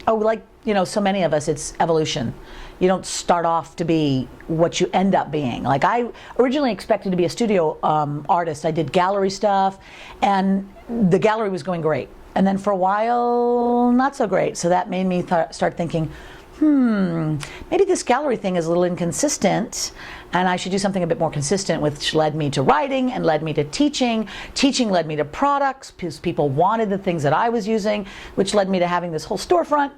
Oh, like, so many of us, it's evolution. You don't start off to be what you end up being. Like, I originally expected to be a studio artist. I did gallery stuff, and the gallery was going great. And then for a while, not so great. So that made me start thinking, maybe this gallery thing is a little inconsistent, and I should do something a bit more consistent, which led me to writing and led me to teaching. Teaching led me to products, because people wanted the things that I was using, which led me to having this whole storefront.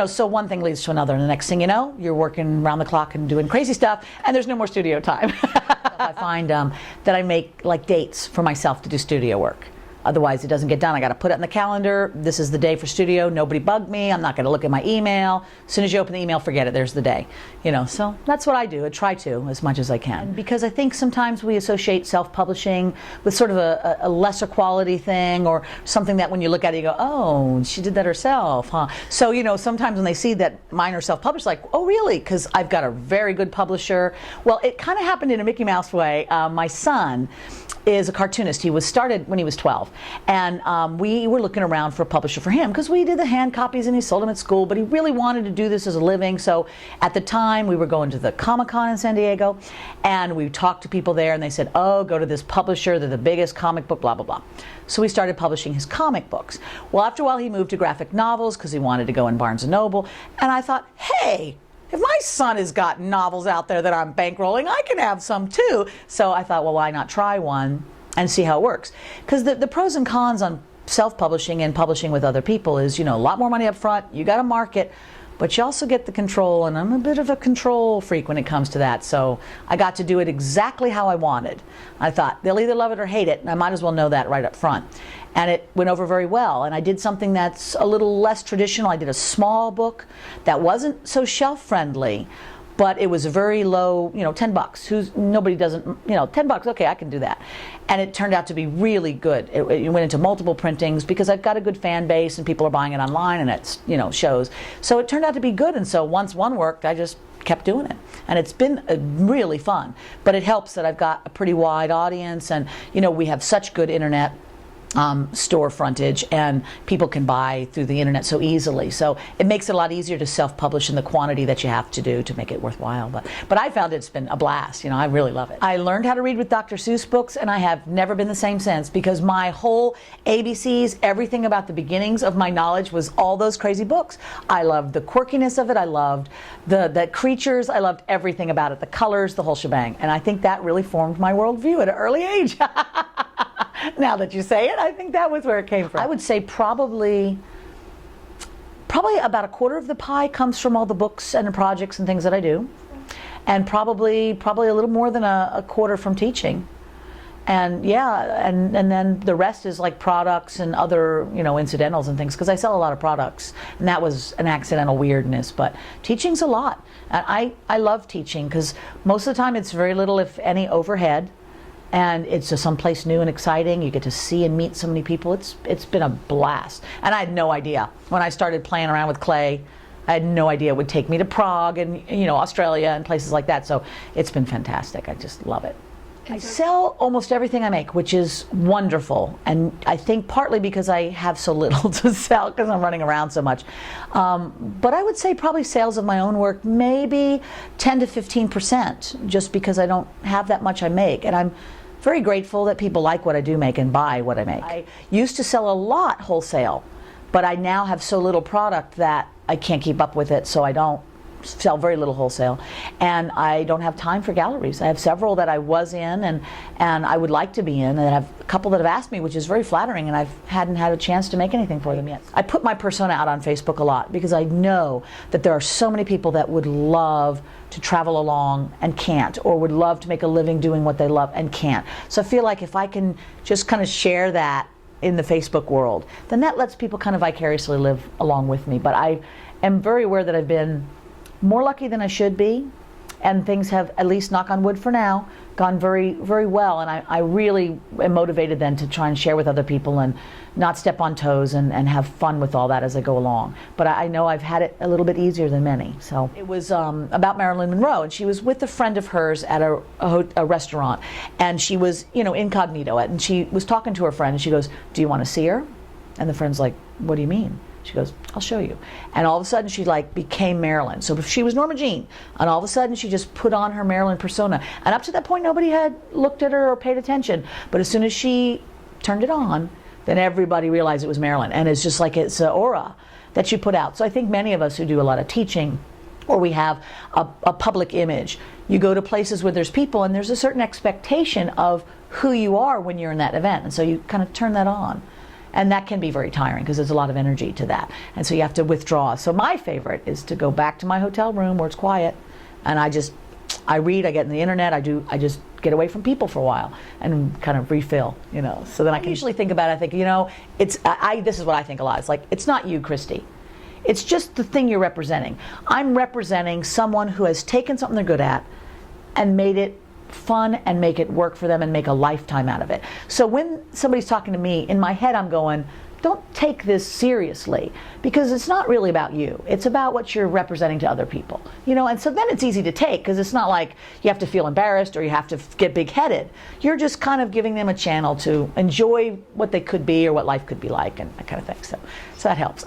So one thing leads to another, and the next thing you know, you're working around the clock and doing crazy stuff, and there's no more studio time. I find that I make like dates for myself to do studio work. Otherwise, it doesn't get done. I got to put it in the calendar. This is the day for studio. Nobody bug me. I'm not going to look at my email. As soon as you open the email, forget it. There's the day. So that's what I do. I try to, as much as I can. Because I think sometimes we associate self-publishing with sort of a lesser quality thing, or something that when you look at it, you go, oh, she did that herself, huh? So, sometimes when they see that mine are self-published, like, oh, really? Because I've got a very good publisher. Well, it kind of happened in a Mickey Mouse way. My son is a cartoonist. He was started when he was 12, and we were looking around for a publisher for him, because we did the hand copies and he sold them at school, but he really wanted to do this as a living. So at the time, we were going to the Comic-Con in San Diego, and we talked to people there, and they said, oh, go to this publisher, they're the biggest comic book, blah, blah, blah. So we started publishing his comic books. Well, after a while, he moved to graphic novels, because he wanted to go in Barnes & Noble, and I thought, hey, if my son has got novels out there that I'm bankrolling, I can have some too. So I thought, well, why not try one and see how it works? Because the pros and cons on self-publishing and publishing with other people is, a lot more money up front, you got to market, but you also get the control, and I'm a bit of a control freak when it comes to that. So I got to do it exactly how I wanted. I thought, they'll either love it or hate it, and I might as well know that right up front. And it went over very well. And I did something that's a little less traditional. I did a small book that wasn't so shelf friendly, but it was a very low, $10. Nobody doesn't, $10, okay, I can do that. And it turned out to be really good. It went into multiple printings, because I've got a good fan base and people are buying it online, and it's, shows. So it turned out to be good. And so once one worked, I just kept doing it, and it's been really fun. But it helps that I've got a pretty wide audience, and we have such good internet store frontage, and people can buy through the internet so easily. So it makes it a lot easier to self-publish in the quantity that you have to do to make it worthwhile. But I found it's been a blast. I really love it. I learned how to read with Dr. Seuss books, and I have never been the same since, because my whole ABCs, everything about the beginnings of my knowledge was all those crazy books. I loved the quirkiness of it. I loved the creatures. I loved everything about it, the colors, the whole shebang. And I think that really formed my worldview at an early age. Now that you say it, I think that was where it came from. I would say probably about a quarter of the pie comes from all the books and the projects and things that I do, and probably a little more than a quarter from teaching. And yeah, and then the rest is like products and other, incidentals and things, because I sell a lot of products, and that was an accidental weirdness. But teaching's a lot, and I love teaching, because most of the time it's very little, if any, overhead. And it's just someplace new and exciting. You get to see and meet so many people. It's been a blast. And I had no idea. When I started playing around with clay, I had no idea it would take me to Prague and Australia and places like that. So it's been fantastic. I just love it. I sell almost everything I make, which is wonderful. And I think partly because I have so little to sell, because I'm running around so much. But I would say probably sales of my own work, maybe 10 to 15%, just because I don't have that much I make. And I'm very grateful that people like what I do make and buy what I make. I used to sell a lot wholesale, but I now have so little product that I can't keep up with it, so I don't sell very little wholesale, and I don't have time for galleries. I have several that I was in and I would like to be in, and I have a couple that have asked me, which is very flattering, and I hadn't had a chance to make anything for them yet. I put my persona out on Facebook a lot because I know that there are so many people that would love to travel along and can't, or would love to make a living doing what they love and can't. So I feel like if I can just kind of share that in the Facebook world, then that lets people kind of vicariously live along with me. But I am very aware that I've been more lucky than I should be, and things have, at least knock on wood for now, gone very, very well. And I really am motivated then to try and share with other people and not step on toes and have fun with all that as I go along. But I know I've had it a little bit easier than many. So it was about Marilyn Monroe, and she was with a friend of hers at a restaurant, and she was, incognito, and she was talking to her friend, and she goes, "Do you want to see her?" And the friend's like, "What do you mean?" She goes, I'll show you. And all of a sudden she like became Marilyn. So she was Norma Jean, and all of a sudden she just put on her Marilyn persona. And up to that point nobody had looked at her or paid attention. But as soon as she turned it on, then everybody realized it was Marilyn. And it's just like it's an aura that you put out. So I think many of us who do a lot of teaching, or we have a public image, you go to places where there's people and there's a certain expectation of who you are when you're in that event. And so you kind of turn that on. And that can be very tiring because there's a lot of energy to that. And so you have to withdraw. So my favorite is to go back to my hotel room where it's quiet, and I read, I get in the internet, I just get away from people for a while and kind of refill, you know. So then I can usually think about it, I think, you know, this is what I think a lot. It's like, it's not you, Christi. It's just the thing you're representing. I'm representing someone who has taken something they're good at and made it fun and make it work for them and make a lifetime out of it. So when somebody's talking to me, in my head I'm going, don't take this seriously, because it's not really about you. It's about what you're representing to other people, you know. And so then it's easy to take, because it's not like you have to feel embarrassed or you have to get big-headed. You're just kind of giving them a channel to enjoy what they could be or what life could be like, and that kind of thing. So that helps.